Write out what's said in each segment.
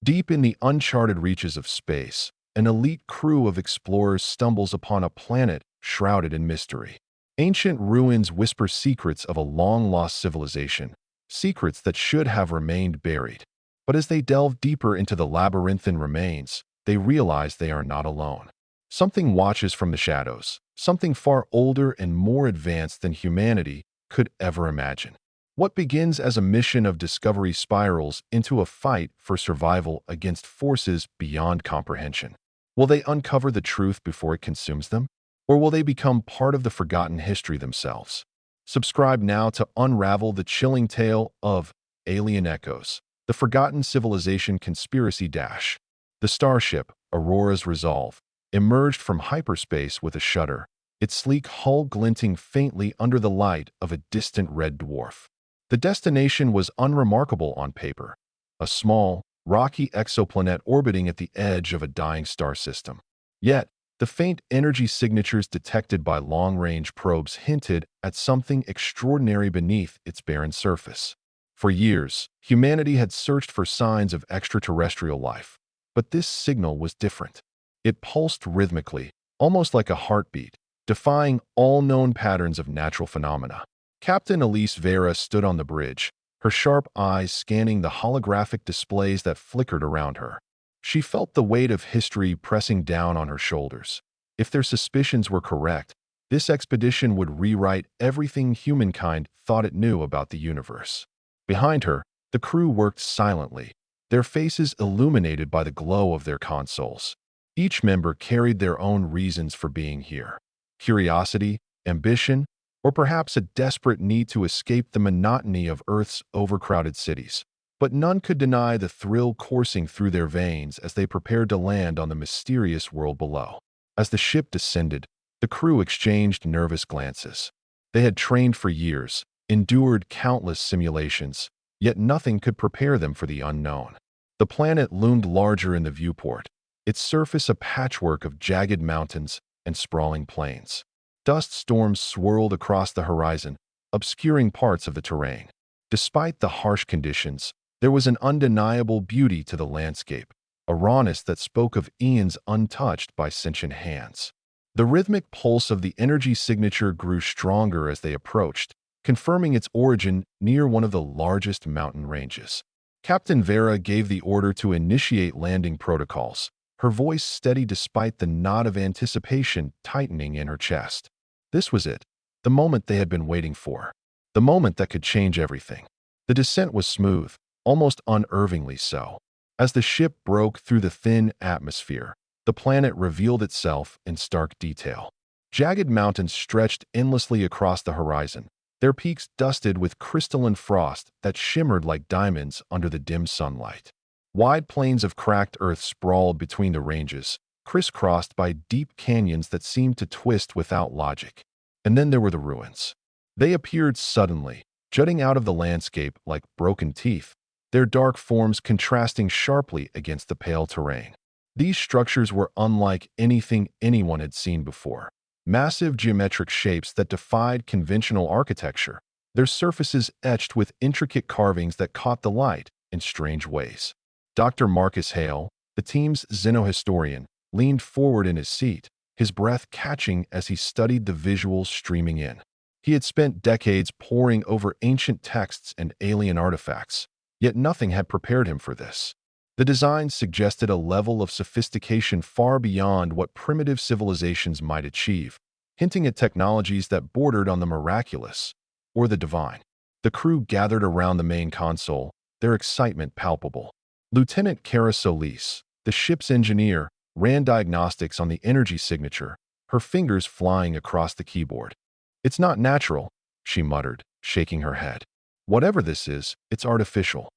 Deep in the uncharted reaches of space, an elite crew of explorers stumbles upon a planet shrouded in mystery. Ancient ruins whisper secrets of a long-lost civilization, secrets that should have remained buried. But as they delve deeper into the labyrinthine remains, they realize they are not alone. Something watches from the shadows, something far older and more advanced than humanity could ever imagine. What begins as a mission of discovery spirals into a fight for survival against forces beyond comprehension. Will they uncover the truth before it consumes them? Or will they become part of the forgotten history themselves? Subscribe now to unravel the chilling tale of Alien Echoes, the Forgotten Civilization Conspiracy Dash. The starship, Aurora's Resolve, emerged from hyperspace with a shudder, its sleek hull glinting faintly under the light of a distant red dwarf. The destination was unremarkable on paper, a small, rocky exoplanet orbiting at the edge of a dying star system. Yet, the faint energy signatures detected by long-range probes hinted at something extraordinary beneath its barren surface. For years, humanity had searched for signs of extraterrestrial life, but this signal was different. It pulsed rhythmically, almost like a heartbeat, defying all known patterns of natural phenomena. Captain Elise Vera stood on the bridge, her sharp eyes scanning the holographic displays that flickered around her. She felt the weight of history pressing down on her shoulders. If their suspicions were correct, this expedition would rewrite everything humankind thought it knew about the universe. Behind her, the crew worked silently, their faces illuminated by the glow of their consoles. Each member carried their own reasons for being here: curiosity, ambition, or perhaps a desperate need to escape the monotony of Earth's overcrowded cities. But none could deny the thrill coursing through their veins as they prepared to land on the mysterious world below. As the ship descended, the crew exchanged nervous glances. They had trained for years, endured countless simulations, yet nothing could prepare them for the unknown. The planet loomed larger in the viewport, its surface a patchwork of jagged mountains and sprawling plains. Dust storms swirled across the horizon, obscuring parts of the terrain. Despite the harsh conditions, there was an undeniable beauty to the landscape, a rawness that spoke of eons untouched by sentient hands. The rhythmic pulse of the energy signature grew stronger as they approached, confirming its origin near one of the largest mountain ranges. Captain Vera gave the order to initiate landing protocols, her voice steady despite the knot of anticipation tightening in her chest. This was it, the moment they had been waiting for, the moment that could change everything. The descent was smooth, almost unnervingly so. As the ship broke through the thin atmosphere, the planet revealed itself in stark detail. Jagged mountains stretched endlessly across the horizon, their peaks dusted with crystalline frost that shimmered like diamonds under the dim sunlight. Wide plains of cracked earth sprawled between the ranges, crisscrossed by deep canyons that seemed to twist without logic. And then there were the ruins. They appeared suddenly, jutting out of the landscape like broken teeth, their dark forms contrasting sharply against the pale terrain. These structures were unlike anything anyone had seen before. Massive geometric shapes that defied conventional architecture, their surfaces etched with intricate carvings that caught the light in strange ways. Dr. Marcus Hale, the team's xenohistorian, leaned forward in his seat, his breath catching as he studied the visuals streaming in. He had spent decades poring over ancient texts and alien artifacts, yet nothing had prepared him for this. The designs suggested a level of sophistication far beyond what primitive civilizations might achieve, hinting at technologies that bordered on the miraculous or the divine. The crew gathered around the main console, their excitement palpable. Lieutenant Kara Solis, the ship's engineer, ran diagnostics on the energy signature, her fingers flying across the keyboard. "It's not natural," she muttered, shaking her head. "Whatever this is, it's artificial."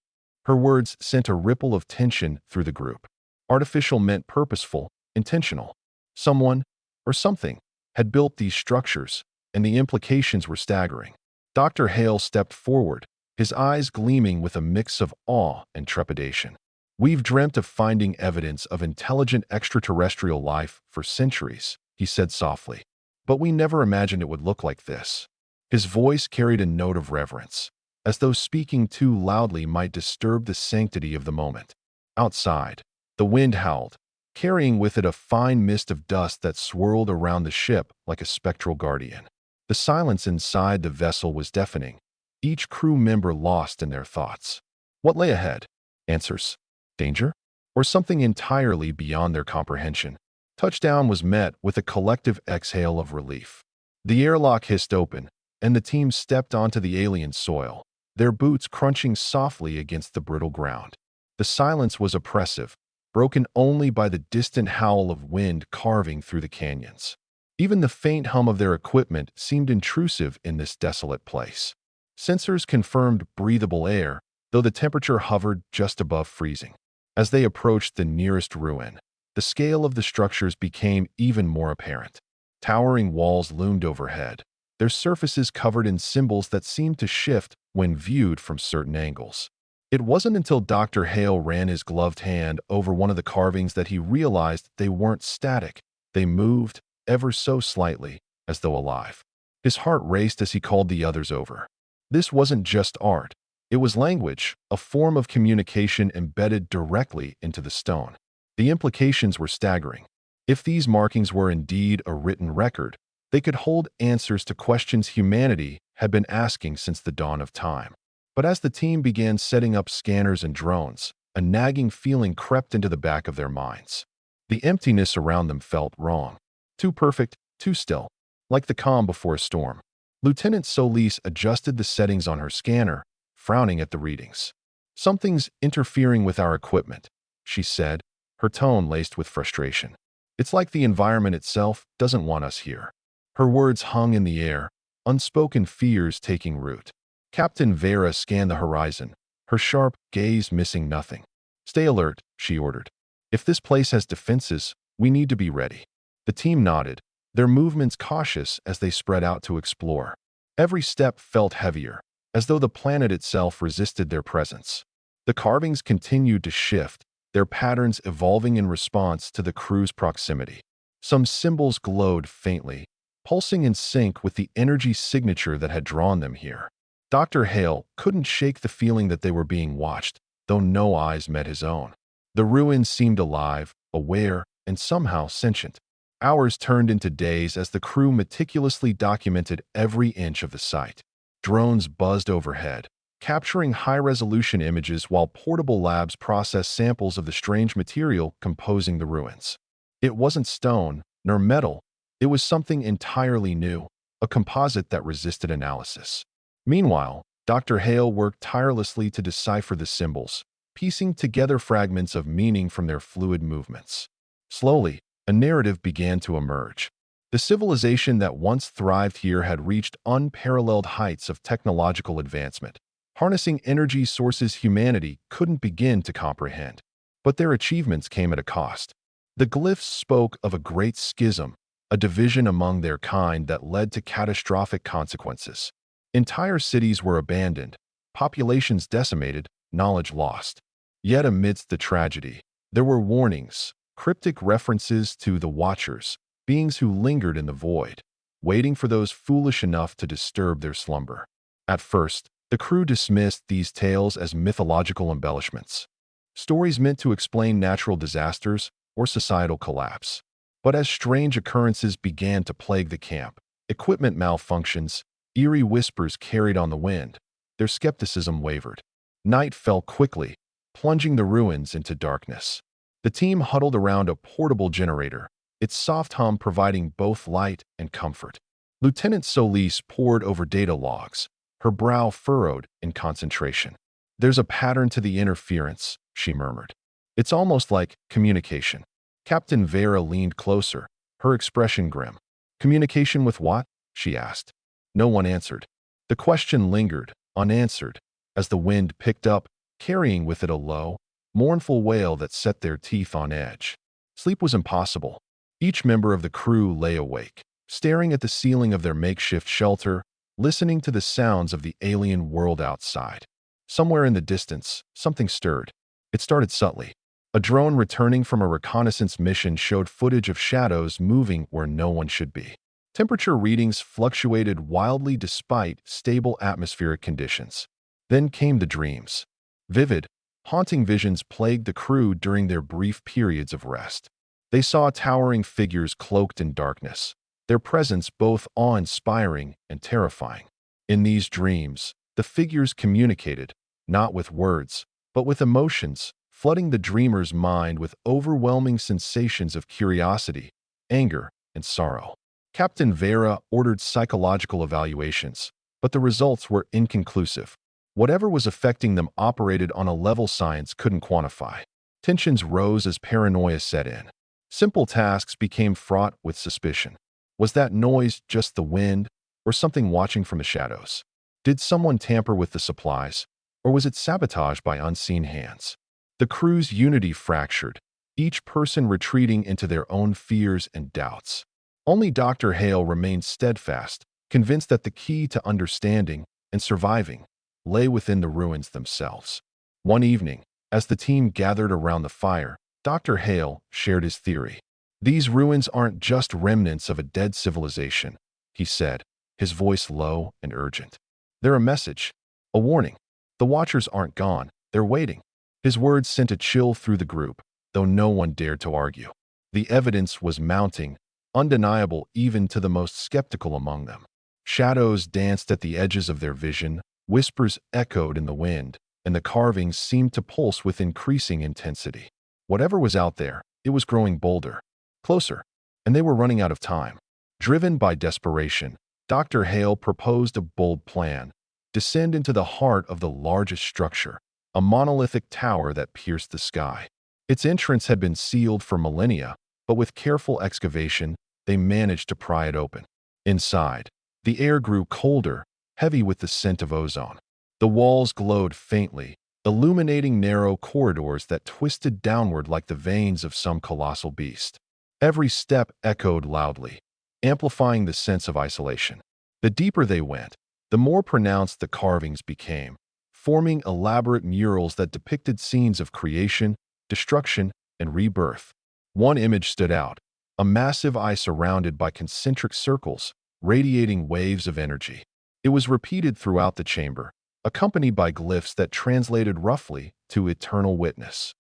Her words sent a ripple of tension through the group. Artificial meant purposeful, intentional. Someone, or something, had built these structures, and the implications were staggering. Dr. Hale stepped forward, his eyes gleaming with a mix of awe and trepidation. "We've dreamt of finding evidence of intelligent extraterrestrial life for centuries," he said softly. "But we never imagined it would look like this." His voice carried a note of reverence, as though speaking too loudly might disturb the sanctity of the moment. Outside, the wind howled, carrying with it a fine mist of dust that swirled around the ship like a spectral guardian. The silence inside the vessel was deafening, each crew member lost in their thoughts. What lay ahead? Answers. Danger? Or something entirely beyond their comprehension? Touchdown was met with a collective exhale of relief. The airlock hissed open, and the team stepped onto the alien soil, their boots crunching softly against the brittle ground. The silence was oppressive, broken only by the distant howl of wind carving through the canyons. Even the faint hum of their equipment seemed intrusive in this desolate place. Sensors confirmed breathable air, though the temperature hovered just above freezing. As they approached the nearest ruin, the scale of the structures became even more apparent. Towering walls loomed overhead, their surfaces covered in symbols that seemed to shift when viewed from certain angles. It wasn't until Dr. Hale ran his gloved hand over one of the carvings that he realized they weren't static. They moved, ever so slightly, as though alive. His heart raced as he called the others over. This wasn't just art. It was language, a form of communication embedded directly into the stone. The implications were staggering. If these markings were indeed a written record, they could hold answers to questions humanity had been asking since the dawn of time. But as the team began setting up scanners and drones, a nagging feeling crept into the back of their minds. The emptiness around them felt wrong. Too perfect, too still, like the calm before a storm. Lieutenant Solis adjusted the settings on her scanner, frowning at the readings. "Something's interfering with our equipment," she said, her tone laced with frustration. "It's like the environment itself doesn't want us here." Her words hung in the air, unspoken fears taking root. Captain Vera scanned the horizon, her sharp gaze missing nothing. "Stay alert," she ordered. "If this place has defenses, we need to be ready." The team nodded, their movements cautious as they spread out to explore. Every step felt heavier, as though the planet itself resisted their presence. The carvings continued to shift, their patterns evolving in response to the crew's proximity. Some symbols glowed faintly, pulsing in sync with the energy signature that had drawn them here. Dr. Hale couldn't shake the feeling that they were being watched, though no eyes met his own. The ruins seemed alive, aware, and somehow sentient. Hours turned into days as the crew meticulously documented every inch of the site. Drones buzzed overhead, capturing high-resolution images while portable labs processed samples of the strange material composing the ruins. It wasn't stone, nor metal. It was something entirely new, a composite that resisted analysis. Meanwhile, Dr. Hale worked tirelessly to decipher the symbols, piecing together fragments of meaning from their fluid movements. Slowly, a narrative began to emerge. The civilization that once thrived here had reached unparalleled heights of technological advancement, harnessing energy sources humanity couldn't begin to comprehend. But their achievements came at a cost. The glyphs spoke of a great schism, a division among their kind that led to catastrophic consequences. Entire cities were abandoned, populations decimated, knowledge lost. Yet amidst the tragedy, there were warnings, cryptic references to the Watchers, beings who lingered in the void, waiting for those foolish enough to disturb their slumber. At first, the crew dismissed these tales as mythological embellishments, stories meant to explain natural disasters or societal collapse. But as strange occurrences began to plague the camp, equipment malfunctions, eerie whispers carried on the wind, their skepticism wavered. Night fell quickly, plunging the ruins into darkness. The team huddled around a portable generator, its soft hum providing both light and comfort. Lieutenant Solis pored over data logs, her brow furrowed in concentration. "There's a pattern to the interference," she murmured. "It's almost like communication." Captain Vera leaned closer, her expression grim. "Communication with what?" she asked. No one answered. The question lingered, unanswered, as the wind picked up, carrying with it a low, mournful wail that set their teeth on edge. Sleep was impossible. Each member of the crew lay awake, staring at the ceiling of their makeshift shelter, listening to the sounds of the alien world outside. Somewhere in the distance, something stirred. It started subtly. A drone returning from a reconnaissance mission showed footage of shadows moving where no one should be. Temperature readings fluctuated wildly despite stable atmospheric conditions. Then came the dreams. Vivid, Haunting visions plagued the crew during their brief periods of rest. They saw towering figures cloaked in darkness, their presence both awe-inspiring and terrifying. In these dreams, the figures communicated, not with words, but with emotions, flooding the dreamer's mind with overwhelming sensations of curiosity, anger, and sorrow. Captain Vera ordered psychological evaluations, but the results were inconclusive. Whatever was affecting them operated on a level science couldn't quantify. Tensions rose as paranoia set in. Simple tasks became fraught with suspicion. Was that noise just the wind, or something watching from the shadows? Did someone tamper with the supplies, or was it sabotage by unseen hands? The crew's unity fractured, each person retreating into their own fears and doubts. Only Dr. Hale remained steadfast, convinced that the key to understanding and surviving lay within the ruins themselves. One evening, as the team gathered around the fire, Dr. Hale shared his theory. These ruins aren't just remnants of a dead civilization, he said, his voice low and urgent. They're a message, a warning. The Watchers aren't gone, they're waiting. His words sent a chill through the group, though no one dared to argue. The evidence was mounting, undeniable even to the most skeptical among them. Shadows danced at the edges of their vision, whispers echoed in the wind, and the carvings seemed to pulse with increasing intensity. Whatever was out there, it was growing bolder, closer, and they were running out of time. Driven by desperation, Dr. Hale proposed a bold plan: descend into the heart of the largest structure, a monolithic tower that pierced the sky. Its entrance had been sealed for millennia, but with careful excavation, they managed to pry it open. Inside, the air grew colder, heavy with the scent of ozone. The walls glowed faintly, illuminating narrow corridors that twisted downward like the veins of some colossal beast. Every step echoed loudly, amplifying the sense of isolation. The deeper they went, the more pronounced the carvings became, forming elaborate murals that depicted scenes of creation, destruction, and rebirth. One image stood out: a massive eye surrounded by concentric circles, radiating waves of energy. It was repeated throughout the chamber, accompanied by glyphs that translated roughly to eternal witness.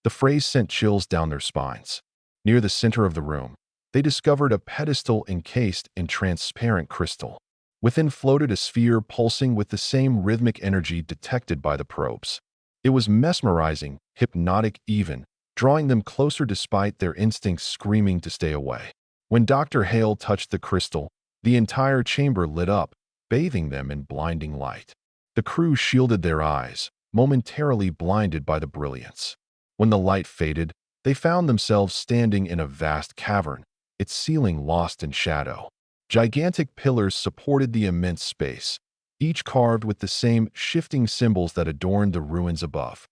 The phrase sent chills down their spines. Near the center of the room, they discovered a pedestal encased in transparent crystal. Within floated a sphere pulsing with the same rhythmic energy detected by the probes. It was mesmerizing, hypnotic even, drawing them closer despite their instincts screaming to stay away. When Dr. Hale touched the crystal, the entire chamber lit up, bathing them in blinding light. The crew shielded their eyes, momentarily blinded by the brilliance. When the light faded, they found themselves standing in a vast cavern, its ceiling lost in shadow. Gigantic pillars supported the immense space, each carved with the same shifting symbols that adorned the ruins above.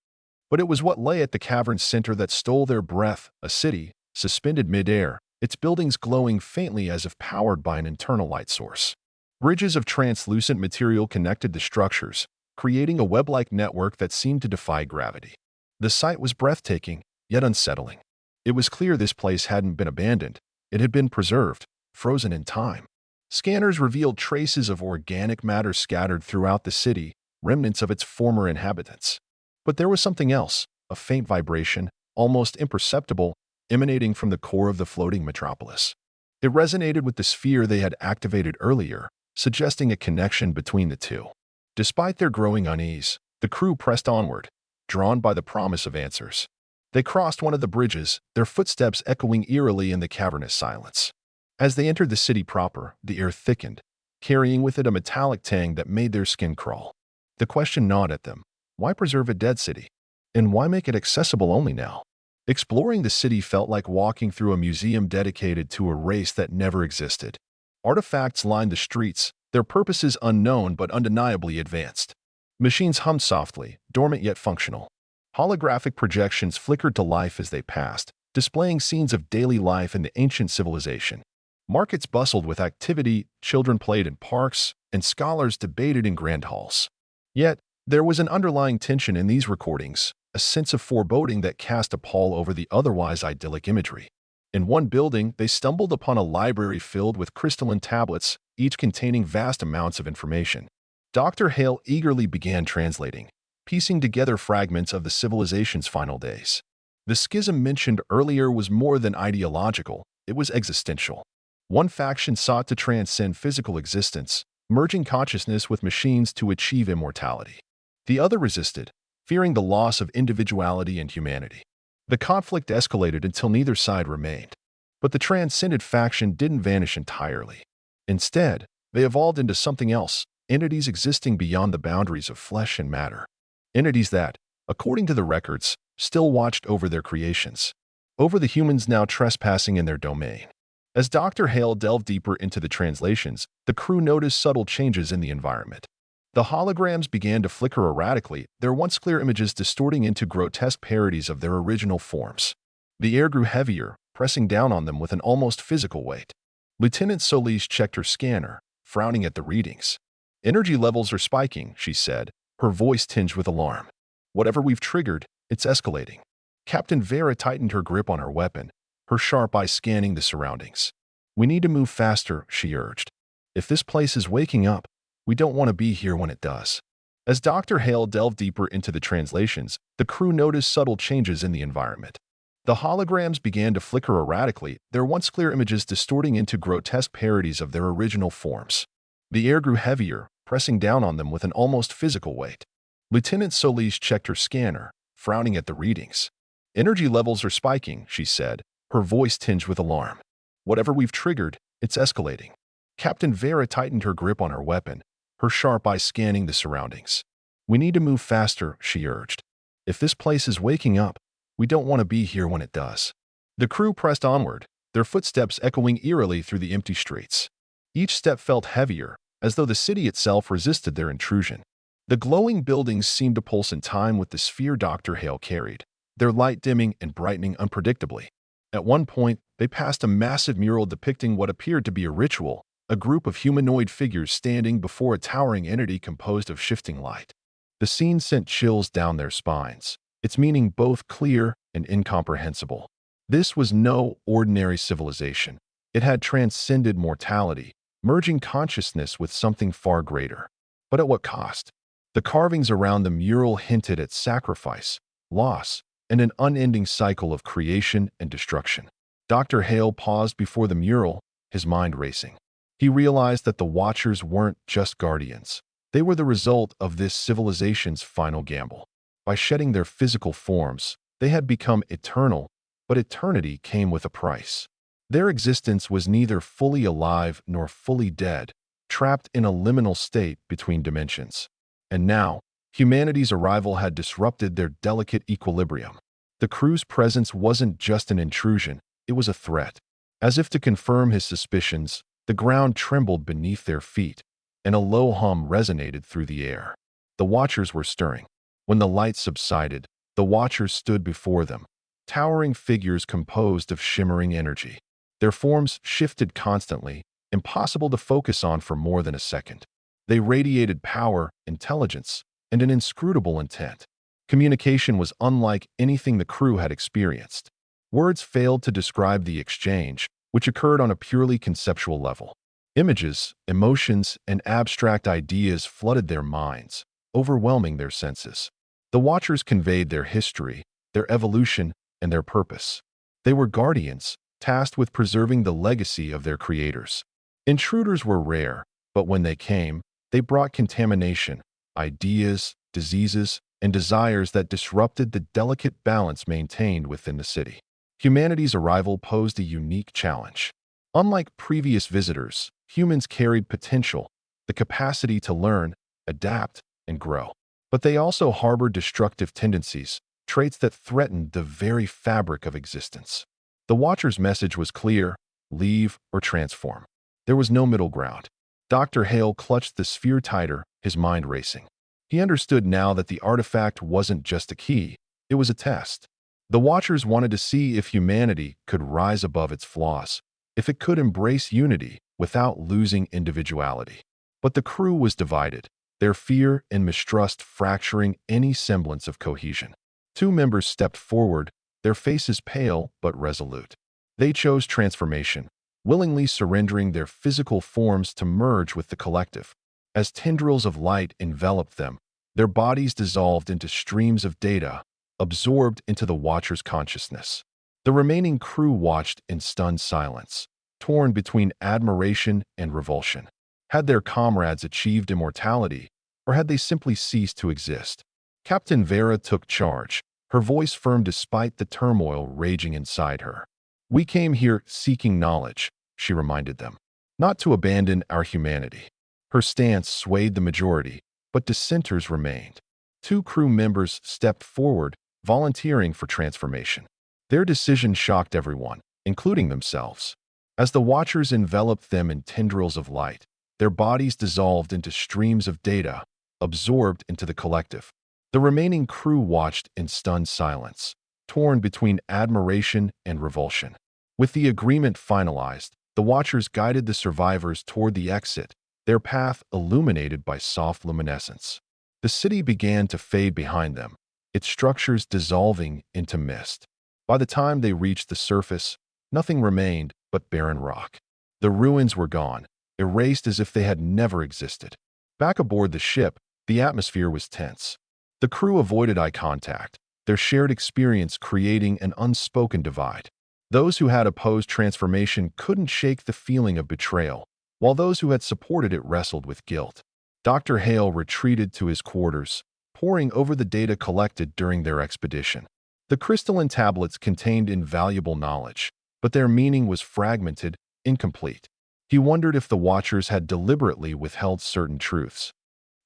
But it was what lay at the cavern's center that stole their breath: a city, suspended midair, its buildings glowing faintly as if powered by an internal light source. Bridges of translucent material connected the structures, creating a web-like network that seemed to defy gravity. The sight was breathtaking, yet unsettling. It was clear this place hadn't been abandoned. It had been preserved, frozen in time. Scanners revealed traces of organic matter scattered throughout the city, remnants of its former inhabitants. But there was something else, a faint vibration, almost imperceptible, emanating from the core of the floating metropolis. It resonated with the sphere they had activated earlier, suggesting a connection between the two. Despite their growing unease, the crew pressed onward, drawn by the promise of answers. They crossed one of the bridges, their footsteps echoing eerily in the cavernous silence. As they entered the city proper, the air thickened, carrying with it a metallic tang that made their skin crawl. The question gnawed at them: why preserve a dead city? And why make it accessible only now? Exploring the city felt like walking through a museum dedicated to a race that never existed. Artifacts lined the streets, their purposes unknown but undeniably advanced. Machines hummed softly, dormant yet functional. Holographic projections flickered to life as they passed, displaying scenes of daily life in the ancient civilization. Markets bustled with activity, children played in parks, and scholars debated in grand halls. Yet, there was an underlying tension in these recordings, a sense of foreboding that cast a pall over the otherwise idyllic imagery. In one building, they stumbled upon a library filled with crystalline tablets, each containing vast amounts of information. Dr. Hale eagerly began translating, piecing together fragments of the civilization's final days. The schism mentioned earlier was more than ideological, it was existential. One faction sought to transcend physical existence, merging consciousness with machines to achieve immortality. The other resisted, fearing the loss of individuality and humanity. The conflict escalated until neither side remained. But the transcended faction didn't vanish entirely. Instead, they evolved into something else, entities existing beyond the boundaries of flesh and matter. Entities that, according to the records, still watched over their creations, over the humans now trespassing in their domain. As Dr. Hale delved deeper into the translations, the crew noticed subtle changes in the environment. The holograms began to flicker erratically, their once clear images distorting into grotesque parodies of their original forms. The air grew heavier, pressing down on them with an almost physical weight. Lieutenant Solis checked her scanner, frowning at the readings. "Energy levels are spiking," she said, her voice tinged with alarm. "Whatever we've triggered, it's escalating." Captain Vera tightened her grip on her weapon, her sharp eyes scanning the surroundings. "We need to move faster," she urged. "If this place is waking up, we don't want to be here when it does." As Dr. Hale delved deeper into the translations, the crew noticed subtle changes in the environment. The holograms began to flicker erratically, their once clear images distorting into grotesque parodies of their original forms. The air grew heavier, pressing down on them with an almost physical weight. Lieutenant Solis checked her scanner, frowning at the readings. "Energy levels are spiking," she said, her voice tinged with alarm. "Whatever we've triggered, it's escalating." Captain Vera tightened her grip on her weapon, her sharp eyes scanning the surroundings. "We need to move faster," she urged. "If this place is waking up, we don't want to be here when it does." The crew pressed onward, their footsteps echoing eerily through the empty streets. Each step felt heavier, as though the city itself resisted their intrusion. The glowing buildings seemed to pulse in time with the sphere Dr. Hale carried, their light dimming and brightening unpredictably. At one point, they passed a massive mural depicting what appeared to be a ritual, a group of humanoid figures standing before a towering entity composed of shifting light. The scene sent chills down their spines, its meaning both clear and incomprehensible. This was no ordinary civilization. It had transcended mortality, merging consciousness with something far greater. But at what cost? The carvings around the mural hinted at sacrifice, loss, and an unending cycle of creation and destruction. Dr. Hale paused before the mural, his mind racing. He realized that the Watchers weren't just guardians. They were the result of this civilization's final gamble. By shedding their physical forms, they had become eternal, but eternity came with a price. Their existence was neither fully alive nor fully dead, trapped in a liminal state between dimensions. And now, humanity's arrival had disrupted their delicate equilibrium. The crew's presence wasn't just an intrusion, it was a threat. As if to confirm his suspicions, the ground trembled beneath their feet, and a low hum resonated through the air. The Watchers were stirring. When the light subsided, the Watchers stood before them, towering figures composed of shimmering energy. Their forms shifted constantly, impossible to focus on for more than a second. They radiated power, intelligence, and an inscrutable intent. Communication was unlike anything the crew had experienced. Words failed to describe the exchange, which occurred on a purely conceptual level. Images, emotions, and abstract ideas flooded their minds, overwhelming their senses. The Watchers conveyed their history, their evolution, and their purpose. They were guardians, tasked with preserving the legacy of their creators. Intruders were rare, but when they came, they brought contamination, ideas, diseases, and desires that disrupted the delicate balance maintained within the city. Humanity's arrival posed a unique challenge. Unlike previous visitors, humans carried potential, the capacity to learn, adapt, and grow. But they also harbored destructive tendencies, traits that threatened the very fabric of existence. The Watcher's message was clear: leave or transform. There was no middle ground. Dr. Hale clutched the sphere tighter, his mind racing. He understood now that the artifact wasn't just a key, it was a test. The Watchers wanted to see if humanity could rise above its flaws, if it could embrace unity without losing individuality. But the crew was divided, their fear and mistrust fracturing any semblance of cohesion. Two members stepped forward, their faces pale but resolute. They chose transformation, willingly surrendering their physical forms to merge with the collective. As tendrils of light enveloped them, Their bodies dissolved into streams of data, absorbed into the Watcher's consciousness. The remaining crew watched in stunned silence, torn between admiration and revulsion. Had their comrades achieved immortality, or had they simply ceased to exist? Captain Vera took charge, her voice firm despite the turmoil raging inside her. "We came here seeking knowledge," she reminded them, "not to abandon our humanity." Her stance swayed the majority, but dissenters remained. Two crew members stepped forward, volunteering for transformation. Their decision shocked everyone, including themselves. As the Watchers enveloped them in tendrils of light, their bodies dissolved into streams of data, absorbed into the collective. The remaining crew watched in stunned silence, torn between admiration and revulsion. With the agreement finalized, the Watchers guided the survivors toward the exit, their path illuminated by soft luminescence. The city began to fade behind them, its structures dissolving into mist. By the time they reached the surface, nothing remained but barren rock. The ruins were gone, erased as if they had never existed. Back aboard the ship, the atmosphere was tense. The crew avoided eye contact, their shared experience creating an unspoken divide. Those who had opposed transformation couldn't shake the feeling of betrayal, while those who had supported it wrestled with guilt. Dr. Hale retreated to his quarters, poring over the data collected during their expedition. The crystalline tablets contained invaluable knowledge, but their meaning was fragmented, incomplete. He wondered if the Watchers had deliberately withheld certain truths,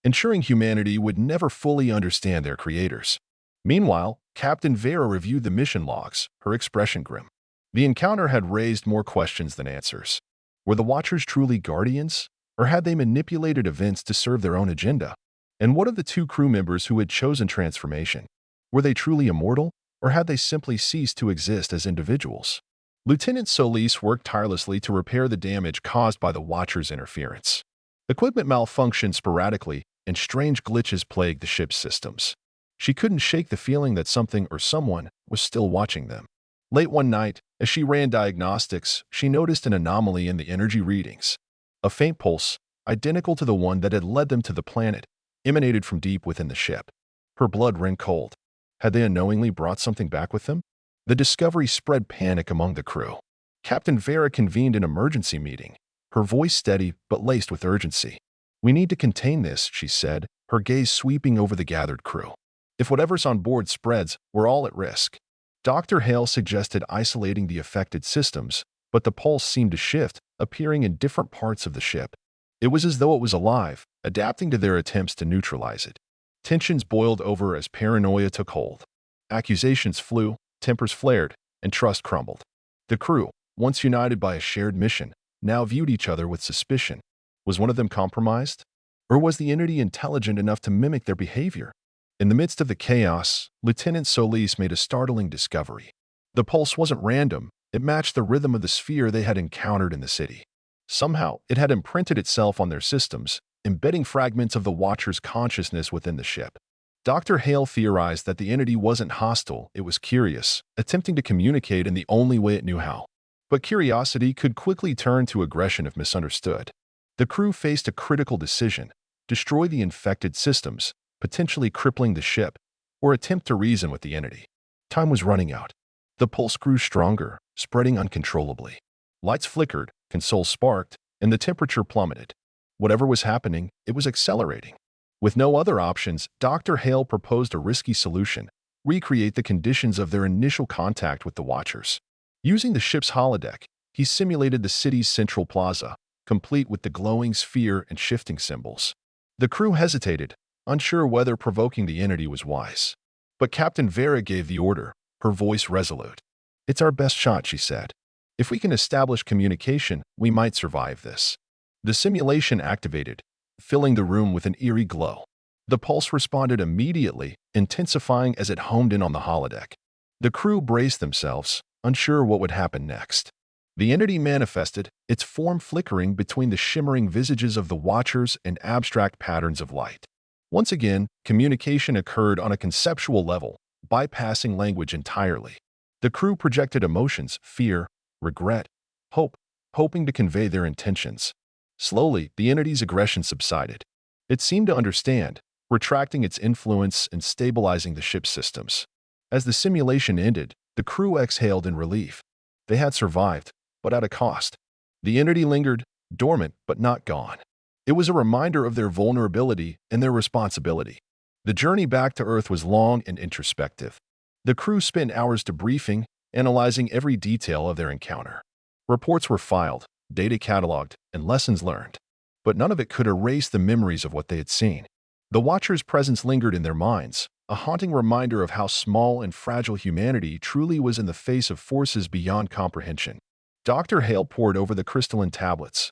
ensuring humanity would never fully understand their creators. Meanwhile, Captain Vera reviewed the mission logs, her expression grim. The encounter had raised more questions than answers. Were the Watchers truly guardians, or had they manipulated events to serve their own agenda? And what of the two crew members who had chosen transformation? Were they truly immortal, or had they simply ceased to exist as individuals? Lieutenant Solis worked tirelessly to repair the damage caused by the Watchers' interference. Equipment malfunctioned sporadically, and strange glitches plagued the ship's systems. She couldn't shake the feeling that something or someone was still watching them. Late one night, as she ran diagnostics, she noticed an anomaly in the energy readings. A faint pulse, identical to the one that had led them to the planet, emanated from deep within the ship. Her blood ran cold. Had they unknowingly brought something back with them? The discovery spread panic among the crew. Captain Vera convened an emergency meeting, her voice steady but laced with urgency. "We need to contain this," she said, her gaze sweeping over the gathered crew. "If whatever's on board spreads, we're all at risk." Dr. Hale suggested isolating the affected systems, but the pulse seemed to shift, appearing in different parts of the ship. It was as though it was alive, adapting to their attempts to neutralize it. Tensions boiled over as paranoia took hold. Accusations flew, tempers flared, and trust crumbled. The crew, once united by a shared mission, now viewed each other with suspicion. Was one of them compromised? Or was the entity intelligent enough to mimic their behavior? In the midst of the chaos, Lieutenant Solis made a startling discovery. The pulse wasn't random, it matched the rhythm of the sphere they had encountered in the city. Somehow, it had imprinted itself on their systems, embedding fragments of the Watcher's consciousness within the ship. Dr. Hale theorized that the entity wasn't hostile, it was curious, attempting to communicate in the only way it knew how. But curiosity could quickly turn to aggression if misunderstood. The crew faced a critical decision: destroy the infected systems, potentially crippling the ship, or attempt to reason with the entity. Time was running out. The pulse grew stronger, spreading uncontrollably. Lights flickered, consoles sparked, and the temperature plummeted. Whatever was happening, it was accelerating. With no other options, Dr. Hale proposed a risky solution: recreate the conditions of their initial contact with the Watchers. Using the ship's holodeck, he simulated the city's central plaza, complete with the glowing sphere and shifting symbols. The crew hesitated, unsure whether provoking the entity was wise. But Captain Vera gave the order, her voice resolute. "It's our best shot," she said. "If we can establish communication, we might survive this." The simulation activated, filling the room with an eerie glow. The pulse responded immediately, intensifying as it homed in on the holodeck. The crew braced themselves, unsure what would happen next. The entity manifested, its form flickering between the shimmering visages of the Watchers and abstract patterns of light. Once again, communication occurred on a conceptual level, bypassing language entirely. The crew projected emotions: fear, regret, hope, hoping to convey their intentions. Slowly, the entity's aggression subsided. It seemed to understand, retracting its influence and stabilizing the ship's systems. As the simulation ended, the crew exhaled in relief. They had survived, but at a cost. The entity lingered, dormant but not gone. It was a reminder of their vulnerability and their responsibility. The journey back to Earth was long and introspective. The crew spent hours debriefing, analyzing every detail of their encounter. Reports were filed, data cataloged, and lessons learned. But none of it could erase the memories of what they had seen. The Watcher's presence lingered in their minds, a haunting reminder of how small and fragile humanity truly was in the face of forces beyond comprehension. Dr. Hale pored over the crystalline tablets,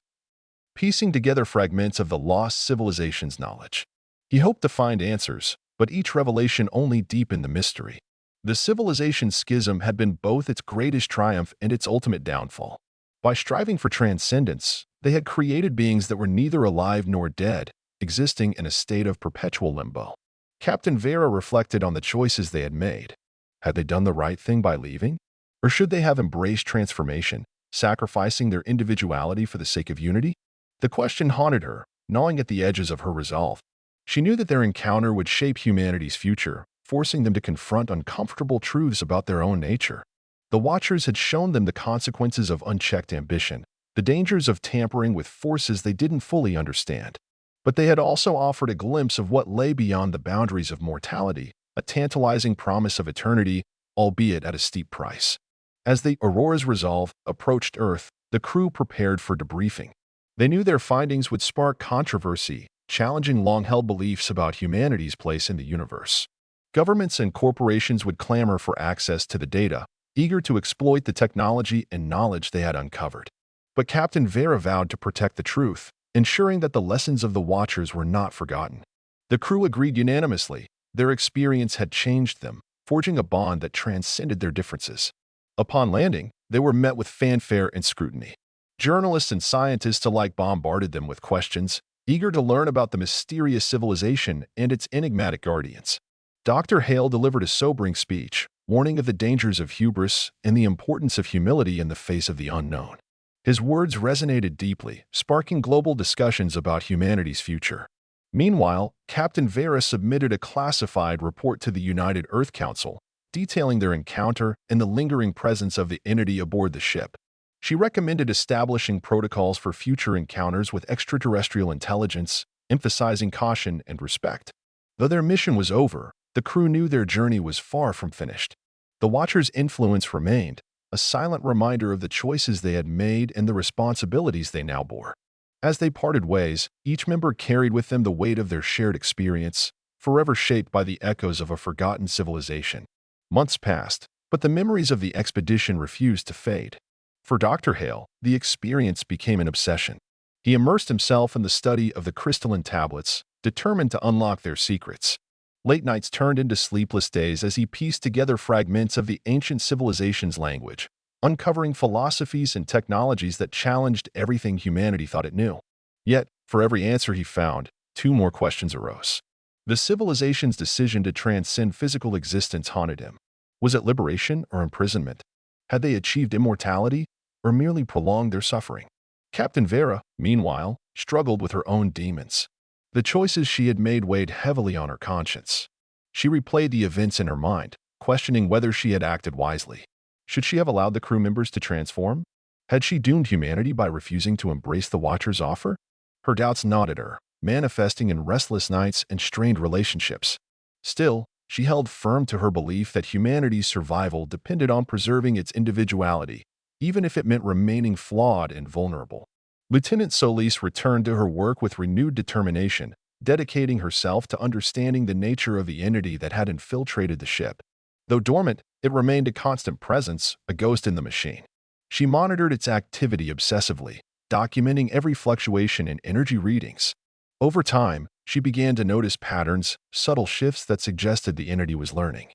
piecing together fragments of the lost civilization's knowledge. He hoped to find answers, but each revelation only deepened the mystery. The civilization schism had been both its greatest triumph and its ultimate downfall. By striving for transcendence, they had created beings that were neither alive nor dead, existing in a state of perpetual limbo. Captain Vera reflected on the choices they had made. Had they done the right thing by leaving? Or should they have embraced transformation, sacrificing their individuality for the sake of unity? The question haunted her, gnawing at the edges of her resolve. She knew that their encounter would shape humanity's future, forcing them to confront uncomfortable truths about their own nature. The Watchers had shown them the consequences of unchecked ambition, the dangers of tampering with forces they didn't fully understand. But they had also offered a glimpse of what lay beyond the boundaries of mortality, a tantalizing promise of eternity, albeit at a steep price. As the Aurora's resolve approached Earth, the crew prepared for debriefing. They knew their findings would spark controversy, challenging long-held beliefs about humanity's place in the universe. Governments and corporations would clamor for access to the data, eager to exploit the technology and knowledge they had uncovered. But Captain Vera vowed to protect the truth, ensuring that the lessons of the Watchers were not forgotten. The crew agreed unanimously. Their experience had changed them, forging a bond that transcended their differences. Upon landing, they were met with fanfare and scrutiny. Journalists and scientists alike bombarded them with questions, eager to learn about the mysterious civilization and its enigmatic guardians. Dr. Hale delivered a sobering speech, warning of the dangers of hubris and the importance of humility in the face of the unknown. His words resonated deeply, sparking global discussions about humanity's future. Meanwhile, Captain Vera submitted a classified report to the United Earth Council, detailing their encounter and the lingering presence of the entity aboard the ship. She recommended establishing protocols for future encounters with extraterrestrial intelligence, emphasizing caution and respect. Though their mission was over, the crew knew their journey was far from finished. The Watchers' influence remained, a silent reminder of the choices they had made and the responsibilities they now bore. As they parted ways, each member carried with them the weight of their shared experience, forever shaped by the echoes of a forgotten civilization. Months passed, but the memories of the expedition refused to fade. For Dr. Hale, the experience became an obsession. He immersed himself in the study of the crystalline tablets, determined to unlock their secrets. Late nights turned into sleepless days as he pieced together fragments of the ancient civilization's language, uncovering philosophies and technologies that challenged everything humanity thought it knew. Yet, for every answer he found, two more questions arose. The civilization's decision to transcend physical existence haunted him. Was it liberation or imprisonment? Had they achieved immortality or merely prolonged their suffering? Captain Vera, meanwhile, struggled with her own demons. The choices she had made weighed heavily on her conscience. She replayed the events in her mind, questioning whether she had acted wisely. Should she have allowed the crew members to transform? Had she doomed humanity by refusing to embrace the Watcher's offer? Her doubts gnawed at her, manifesting in restless nights and strained relationships. Still, she held firm to her belief that humanity's survival depended on preserving its individuality, even if it meant remaining flawed and vulnerable. Lieutenant Solis returned to her work with renewed determination, dedicating herself to understanding the nature of the entity that had infiltrated the ship. Though dormant, it remained a constant presence, a ghost in the machine. She monitored its activity obsessively, documenting every fluctuation in energy readings. Over time, she began to notice patterns, subtle shifts that suggested the entity was learning,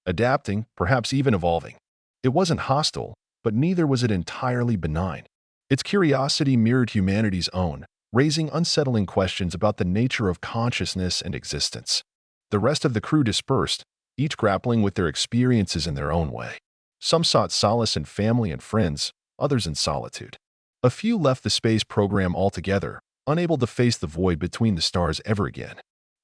adapting, perhaps even evolving. It wasn't hostile, but neither was it entirely benign. Its curiosity mirrored humanity's own, raising unsettling questions about the nature of consciousness and existence. The rest of the crew dispersed, each grappling with their experiences in their own way. Some sought solace in family and friends, others in solitude. A few left the space program altogether, unable to face the void between the stars ever again.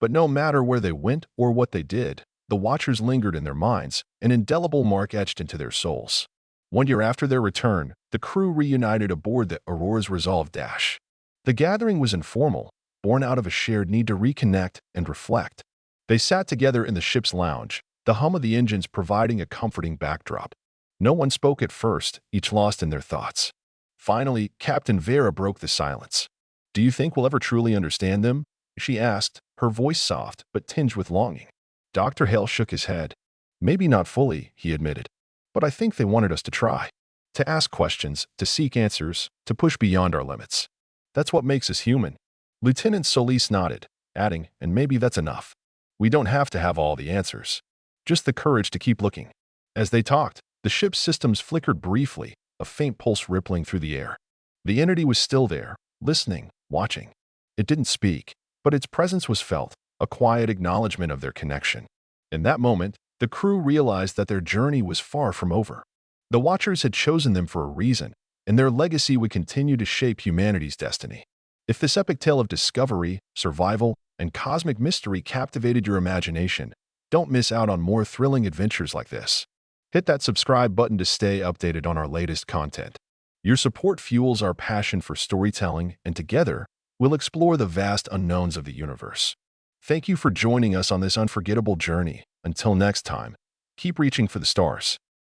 But no matter where they went or what they did, the Watchers lingered in their minds, an indelible mark etched into their souls. 1 year after their return, the crew reunited aboard the Aurora's Resolve Dash. The gathering was informal, born out of a shared need to reconnect and reflect. They sat together in the ship's lounge, the hum of the engines providing a comforting backdrop. No one spoke at first, each lost in their thoughts. Finally, Captain Vera broke the silence. "Do you think we'll ever truly understand them?" she asked, her voice soft but tinged with longing. Dr. Hale shook his head. "Maybe not fully," he admitted. "But I think they wanted us to try. To ask questions, to seek answers, to push beyond our limits. That's what makes us human." Lieutenant Solis nodded, adding, "And maybe that's enough. We don't have to have all the answers. Just the courage to keep looking." As they talked, the ship's systems flickered briefly, a faint pulse rippling through the air. The entity was still there, listening, watching. It didn't speak, but its presence was felt, a quiet acknowledgement of their connection. In that moment, the crew realized that their journey was far from over. The Watchers had chosen them for a reason, and their legacy would continue to shape humanity's destiny. If this epic tale of discovery, survival, and cosmic mystery captivated your imagination, don't miss out on more thrilling adventures like this. Hit that subscribe button to stay updated on our latest content. Your support fuels our passion for storytelling, and together, we'll explore the vast unknowns of the universe. Thank you for joining us on this unforgettable journey. Until next time, keep reaching for the stars.